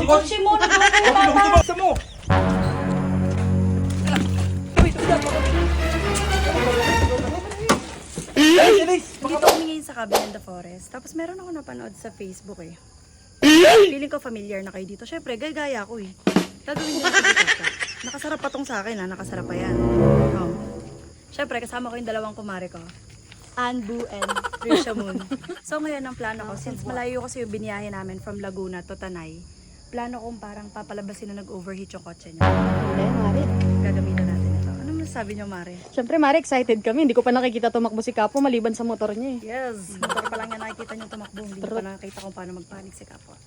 Kotse mo, nag-overheat bata. Isa mo! Dito kami ngayon sa Cabin in the Forest. Tapos meron ako napanood sa Facebook eh. Feeling ko familiar na kayo dito. Syempre, gaya ko eh. Gagawin nyo dito. Nakasarap pa tong sa akin ha. Nakasarap pa yan. Oh. Syempre, kasama ko yung dalawang kumare ko. Anbu and Trisha Moon. So ngayon ang plano ko, since malayo kasi yung biniyahe namin from Laguna to Tanay, plano kong parang papalabasin na nag-overheat yung kotse niya. Hindi, Mari. Gagamitan natin ito. Ano masasabi niyo, Mare? Siyempre, Mari, excited kami. Hindi ko pa nakikita tumakbo si Kapo maliban sa motor niya eh. Yes! Motor pa lang yan nakikita niyo tumakbo. Hindi ko pa nakikita kung paano magpanik si Kapwa.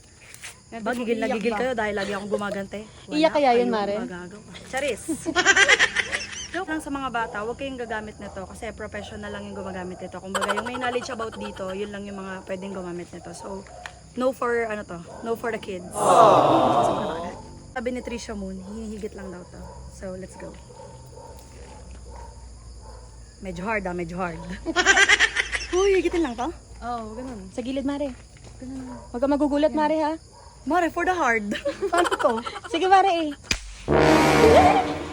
Ba, gigil na gigil kayo dahil lagi akong gumagante. Iyak kaya yun, Mare? Magagawa. Charis! Joke lang sa mga bata, huwag kayong gagamit nito kasi professional lang yung gumagamit nito. Kumbaga, yung may knowledge about dito, yun lang yung mga pwedeng gumamit nito. So, no for, ano to, no for the kids. Sabi ni Trisha Moon, hinihigit lang daw to. So, let's go. Medyo hard medyo hard. Uy, higitin lang to? Oo, ganun. Sa gilid, Mari. Huwag ka magugulat, Mari, ha? Mare, for the hard. Paano to? Sige, Mari, eh.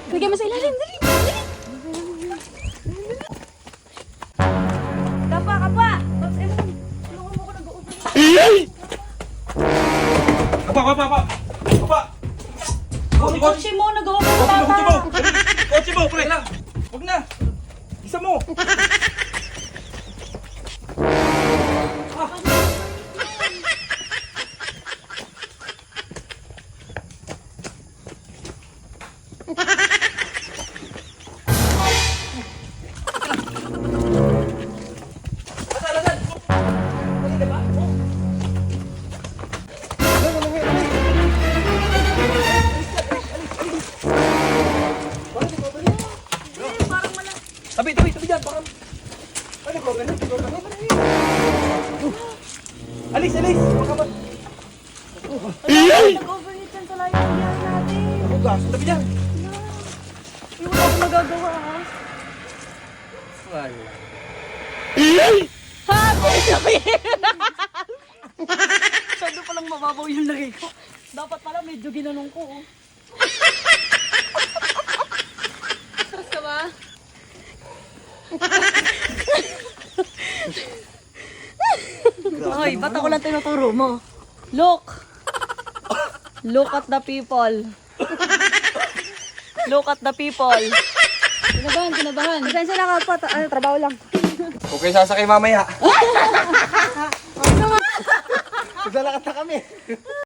Bigyan mo sa ilalim, dali. Kapa! Pops, Emon! Tulungan mo ko nag-uupin. Apa! Kotse mo, nag-uupin bata. Kotse mo, pre! Huwag na! Isa mo! Tabi dyan, baka... Ano ko, ganun, Alis! Baka ba... Nag-overheat yan sa layo ng biyahe natin. Ako gas, tabi dyan! Wala akong magagawa, ha? Masyado palang mababaw yung lagay ko. Dapat pala medyo ginanong ko, oh. Stress ka ba? Hoy, ba't ako lang tinuturo mo? Look! Look at the people. Look at the people. Kinabahan. Pasensya na ka po. Trabaho lang. Okay, sasakay mamaya. Maglalakad na kami.